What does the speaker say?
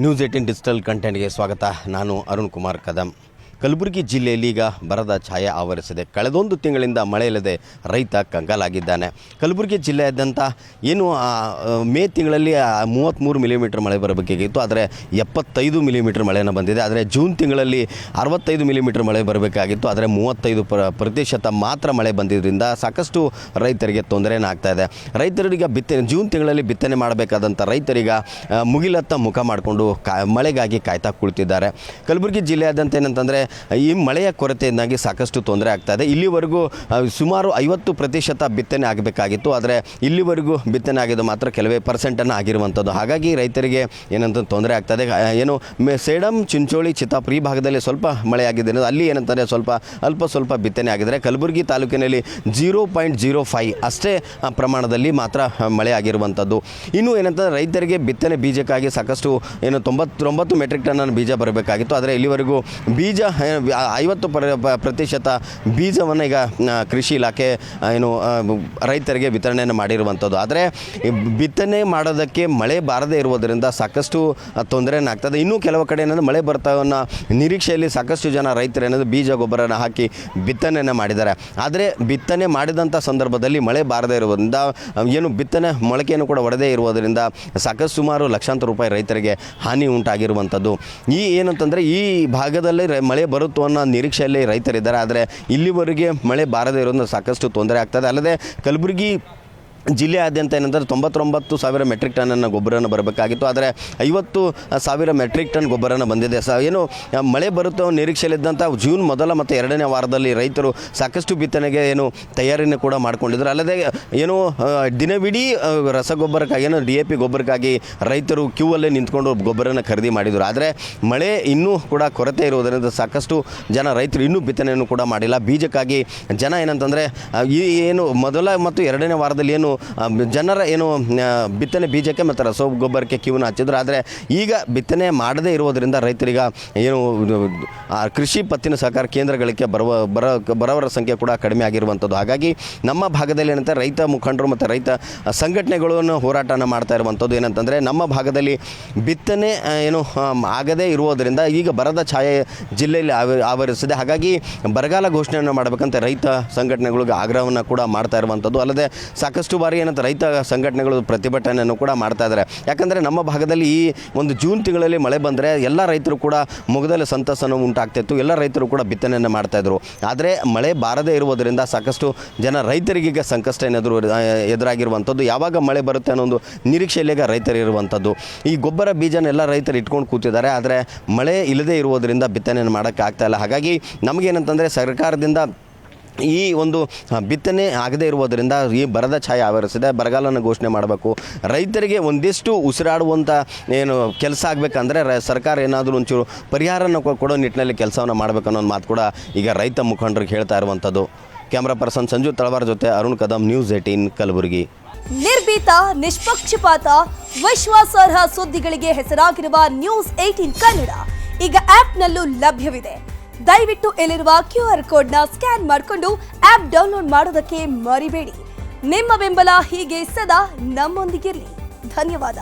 News 18 digital ಕಂಟೆಂಟ್ಗೆ ಸ್ವಾಗತ. ನಾನು ಅರುಣ್ ಕುಮಾರ್ ಕದಂ. ಕಲಬುರಗಿ ಜಿಲ್ಲೆಯಲ್ಲಿ ಈಗ ಬರದ ಛಾಯೆ ಆವರಿಸಿದೆ. ಕಳೆದೊಂದು ತಿಂಗಳಿಂದ ಮಳೆ ಇಲ್ಲದೆ ರೈತ ಕಂಗಾಲಾಗಿದ್ದಾನೆ. ಕಲಬುರಗಿ ಜಿಲ್ಲೆಯಾದ್ಯಂತ ಏನು ಮೇ ತಿಂಗಳಲ್ಲಿ 33 ಮಿಲಿಮೀಟರ್ ಮಳೆ ಬರಬೇಕಾಗಿತ್ತು, ಆದರೆ 75 ಮಿಲಿಮೀಟರ್ ಮಳೆಯನ್ನು ಬಂದಿದೆ. ಆದರೆ ಜೂನ್ ತಿಂಗಳಲ್ಲಿ 65 ಮಿಲಿಮೀಟರ್ ಮಳೆ ಬರಬೇಕಾಗಿತ್ತು, ಆದರೆ 35% ಮಾತ್ರ ಮಳೆ ಬಂದಿದ್ದರಿಂದ ಸಾಕಷ್ಟು ರೈತರಿಗೆ ತೊಂದರೆನೇ ಆಗ್ತಾ ಇದೆ. ರೈತರಿಗೆ ಜೂನ್ ತಿಂಗಳಲ್ಲಿ ಬಿತ್ತನೆ ಮಾಡಬೇಕಾದಂಥ ರೈತರೀಗ ಮುಗಿಲತ್ತ ಮುಖ ಮಾಡಿಕೊಂಡು ಮಳೆಗಾಗಿ ಕಾಯ್ತಾ ಕುಳಿತಿದ್ದಾರೆ. ಕಲಬುರಗಿ ಜಿಲ್ಲೆಯಾದ್ಯಂತ ಏನಂತಂದರೆ ಈ ಮಳೆಯ ಕೊರತೆಯಿಂದಾಗಿ ಸಾಕಷ್ಟು ತೊಂದರೆ ಆಗ್ತಾಯಿದೆ. ಇಲ್ಲಿವರೆಗೂ ಸುಮಾರು 50% ಬಿತ್ತನೆ ಆಗಬೇಕಾಗಿತ್ತು, ಆದರೆ ಇಲ್ಲಿವರೆಗೂ ಬಿತ್ತನೆ ಆಗಿದ್ದು ಮಾತ್ರ ಕೆಲವೇ ಪರ್ಸೆಂಟನ್ನು ಆಗಿರುವಂಥದ್ದು. ಹಾಗಾಗಿ ರೈತರಿಗೆ ಏನಂತ ತೊಂದರೆ ಆಗ್ತದೆ. ಏನು ಸೇಡಂ, ಚಿಂಚೋಳಿ, ಚಿತ್ತಾಪುರ ಈ ಭಾಗದಲ್ಲಿ ಸ್ವಲ್ಪ ಮಳೆ ಆಗಿದೆ, ಅಲ್ಲಿ ಏನಂತಾರೆ ಸ್ವಲ್ಪ ಬಿತ್ತನೆ ಆಗಿದ್ದಾರೆ. ಕಲಬುರಗಿ ತಾಲೂಕಿನಲ್ಲಿ 0.05 ಅಷ್ಟೇ ಪ್ರಮಾಣದಲ್ಲಿ ಮಾತ್ರ ಮಳೆ ಆಗಿರುವಂಥದ್ದು. ಇನ್ನು ಏನಂತಂದರೆ ರೈತರಿಗೆ ಬಿತ್ತನೆ ಬೀಜಕ್ಕಾಗಿ ಸಾಕಷ್ಟು 99 ಮೆಟ್ರಿಕ್ ಟನ್ ಬೀಜ ಬರಬೇಕಾಗಿತ್ತು, ಆದರೆ ಇಲ್ಲಿವರೆಗೂ ಬೀಜ 50% ಬೀಜವನ್ನು ಈಗ ಕೃಷಿ ಇಲಾಖೆ ರೈತರಿಗೆ ವಿತರಣೆಯನ್ನು ಮಾಡಿರುವಂಥದ್ದು. ಆದರೆ ಬಿತ್ತನೆ ಮಾಡೋದಕ್ಕೆ ಮಳೆ ಬಾರದೇ ಇರುವುದರಿಂದ ಸಾಕಷ್ಟು ತೊಂದರೆನಾಗ್ತದೆ. ಇನ್ನೂ ಕೆಲವು ಕಡೆ ಏನಂದರೆ ಮಳೆ ಬರ್ತಾವನ್ನ ನಿರೀಕ್ಷೆಯಲ್ಲಿ ಸಾಕಷ್ಟು ಜನ ರೈತರು ಏನಂದರೆ ಬೀಜ ಗೊಬ್ಬರನ ಹಾಕಿ ಬಿತ್ತನೆಯನ್ನು ಮಾಡಿದ್ದಾರೆ. ಆದರೆ ಬಿತ್ತನೆ ಮಾಡಿದಂಥ ಸಂದರ್ಭದಲ್ಲಿ ಮಳೆ ಬಾರದೇ ಇರುವುದರಿಂದ ಬಿತ್ತನೆ ಮೊಳಕೆಯನ್ನು ಕೂಡ ಒಡೆದೇ ಇರುವುದರಿಂದ ಸಾಕಷ್ಟು ಸುಮಾರು ಲಕ್ಷಾಂತರ ರೂಪಾಯಿ ರೈತರಿಗೆ ಹಾನಿ ಉಂಟಾಗಿರುವಂಥದ್ದು. ಏನಂತಂದರೆ ಈ ಭಾಗದಲ್ಲಿ ಮಳೆ ಬರುತ್ತೋ ಅನ್ನೋ ನಿರೀಕ್ಷೆಯಲ್ಲಿ ರೈತರಿದ್ದಾರೆ, ಆದರೆ ಇಲ್ಲಿವರೆಗೆ ಮಳೆ ಬಾರದೇ ಇರೋದ್ರಿಂದ ಸಾಕಷ್ಟು ತೊಂದರೆ ಆಗ್ತದೆ. ಅಲ್ಲದೆ ಕಲಬುರಗಿ ಜಿಲ್ಲೆಯಾದ್ಯಂತ ಏನಂದರೆ 99,000 ಮೆಟ್ರಿಕ್ ಟನ್ನನ್ನು ಗೊಬ್ಬರನ ಬರಬೇಕಾಗಿತ್ತು, ಆದರೆ 50,000 ಮೆಟ್ರಿಕ್ ಟನ್ ಗೊಬ್ಬರನ ಬಂದಿದೆ. ಮಳೆ ಬರುತ್ತೋ ನಿರೀಕ್ಷೆಯಲ್ಲಿದ್ದಂಥ ಜೂನ್ ಮೊದಲ ಮತ್ತು ಎರಡನೇ ವಾರದಲ್ಲಿ ರೈತರು ಸಾಕಷ್ಟು ಬಿತ್ತನೆಗೆ ತಯಾರಿಯನ್ನು ಕೂಡ ಮಾಡ್ಕೊಂಡಿದ್ರು. ಅಲ್ಲದೆ ದಿನವಿಡೀ ರಸಗೊಬ್ಬರಕ್ಕಾಗಿ DAP ಗೊಬ್ಬರಕ್ಕಾಗಿ ರೈತರು ಕ್ಯೂ ಅಲ್ಲೇ ನಿಂತ್ಕೊಂಡು ಗೊಬ್ಬರನ ಖರೀದಿ ಮಾಡಿದರು. ಆದರೆ ಮಳೆ ಇನ್ನೂ ಕೂಡ ಕೊರತೆ ಇರುವುದರಿಂದ ಸಾಕಷ್ಟು ಜನ ರೈತರು ಇನ್ನೂ ಬಿತ್ತನೆಯನ್ನು ಕೂಡ ಮಾಡಿಲ್ಲ. ಬೀಜಕ್ಕಾಗಿ ಜನ ಏನಂತಂದರೆ ಮೊದಲ ಮತ್ತು ಎರಡನೇ ವಾರದಲ್ಲಿ ಜನರ ಬಿತ್ತನೆ ಬೀಜಕ್ಕೆ ಮತ್ತು ರಸಗೊಬ್ಬರಕ್ಕೆ ಕ್ಯೂನ ಹಚ್ಚಿದ್ರು. ಆದರೆ ಈಗ ಬಿತ್ತನೆ ಮಾಡದೇ ಇರುವುದರಿಂದ ರೈತರಿಗೆ ಕೃಷಿ ಪತ್ತಿನ ಸಹಕಾರ ಕೇಂದ್ರಗಳಿಗೆ ಬರೋವರ ಸಂಖ್ಯೆ ಕೂಡ ಕಡಿಮೆ ಆಗಿರುವಂಥದ್ದು. ಹಾಗಾಗಿ ನಮ್ಮ ಭಾಗದಲ್ಲಿ ಏನಂತ ರೈತ ಮುಖಂಡರು ಮತ್ತು ರೈತ ಸಂಘಟನೆಗಳನ್ನು ಹೋರಾಟನ ಮಾಡ್ತಾ ಇರುವಂಥದ್ದು. ಏನಂತಂದರೆ ನಮ್ಮ ಭಾಗದಲ್ಲಿ ಬಿತ್ತನೆ ಆಗದೇ ಇರುವುದರಿಂದ ಈಗ ಬರದ ಛಾಯೆ ಜಿಲ್ಲೆಯಲ್ಲಿ ಆವರಿಸಿದೆ. ಹಾಗಾಗಿ ಬರಗಾಲ ಘೋಷಣೆಯನ್ನು ಮಾಡಬೇಕಂತ ರೈತ ಸಂಘಟನೆಗಳಿಗೆ ಆಗ್ರಹವನ್ನು ಕೂಡ ಮಾಡ್ತಾ ಇರುವಂಥದ್ದು. ಅಲ್ಲದೆ ಸಾಕಷ್ಟು ಬಾರಿ ರೈತ ಸಂಘಟನೆಗಳು ಪ್ರತಿಭಟನೆಯನ್ನು ಕೂಡ ಮಾಡ್ತಾ ಇದ್ದಾರೆ. ಯಾಕಂದರೆ ನಮ್ಮ ಭಾಗದಲ್ಲಿ ಈ ಒಂದು ಜೂನ್ ತಿಂಗಳಲ್ಲಿ ಮಳೆ ಬಂದರೆ ಎಲ್ಲ ರೈತರು ಕೂಡ ಮುಗದಲ್ಲಿ ಸಂತಸನ ಉಂಟಾಗ್ತಿತ್ತು, ಎಲ್ಲ ರೈತರು ಕೂಡ ಬಿತ್ತನೆಯನ್ನು ಮಾಡ್ತಾಯಿದ್ರು. ಆದರೆ ಮಳೆ ಬಾರದೇ ಇರುವುದರಿಂದ ಸಾಕಷ್ಟು ಜನ ರೈತರಿಗೀಗ ಸಂಕಷ್ಟ ಎದುರಾಗಿರುವಂಥದ್ದು. ಯಾವಾಗ ಮಳೆ ಬರುತ್ತೆ ಅನ್ನೋ ಒಂದು ನಿರೀಕ್ಷೆಯಲ್ಲಿ ರೈತರು ಇರುವಂಥದ್ದು. ಈ ಗೊಬ್ಬರ ಬೀಜನ ಎಲ್ಲ ರೈತರು ಇಟ್ಕೊಂಡು ಕೂತಿದ್ದಾರೆ, ಆದರೆ ಮಳೆ ಇಲ್ಲದೇ ಇರುವುದರಿಂದ ಬಿತ್ತನೆಯನ್ನು ಮಾಡೋಕ್ಕೆ ಆಗ್ತಾಯಿಲ್ಲ. ಹಾಗಾಗಿ ನಮಗೇನಂತಂದರೆ ಸರ್ಕಾರದಿಂದ ಈ ಒಂದು ಬಿತ್ತನೆ ಆಗದೇ ಇರುವುದರಿಂದ ಈ ಬರದ ಛಾಯೆ ಆವರಿಸಿದೆ. ಬರಗಾಲನ ಘೋಷಣೆ ಮಾಡಬೇಕು, ರೈತರಿಗೆ ಒಂದಿಷ್ಟು ಉಸಿರಾಡುವಂಥ ಕೆಲಸ ಆಗಬೇಕಂದ್ರೆ ಸರ್ಕಾರ ಏನಾದರೂ ಒಂಚೂರು ಪರಿಹಾರನ ಕೊಡೋ ನಿಟ್ಟಿನಲ್ಲಿ ಕೆಲಸವನ್ನು ಮಾಡಬೇಕು ಅನ್ನೋ ಮಾತು ಕೂಡ ಈಗ ರೈತ ಮುಖಂಡರಿಗೆ ಹೇಳ್ತಾ ಇರುವಂಥದ್ದು. ಕ್ಯಾಮ್ರಾ ಪರ್ಸನ್ ಸಂಜು ತಳವಾರ್ ಜೊತೆ ಅರುಣ್ ಕದಂ, ನ್ಯೂಸ್ 18 ಕಲಬುರಗಿ. ನಿರ್ಭೀತ, ನಿಷ್ಪಕ್ಷಪಾತ, ವಿಶ್ವಾಸಾರ್ಹ ಸುದ್ದಿಗಳಿಗೆ ಹೆಸರಾಗಿರುವ ನ್ಯೂಸ್ 18 ಕನ್ನಡ ಈಗ ಆಪ್ನಲ್ಲೂ ಲಭ್ಯವಿದೆ. ದಯವಿಟ್ಟು ಇಲ್ಲಿರುವ QR ಕೋಡ್ನ ಸ್ಕ್ಯಾನ್ ಮಾಡಿಕೊಂಡು ಆಪ್ ಡೌನ್ಲೋಡ್ ಮಾಡೋದಕ್ಕೆ ಮರಿಬೇಡಿ. ನಿಮ್ಮ ಬೆಂಬಲ ಹೀಗೆ ಸದಾ ನಮ್ಮೊಂದಿಗಿರಲಿ. ಧನ್ಯವಾದ.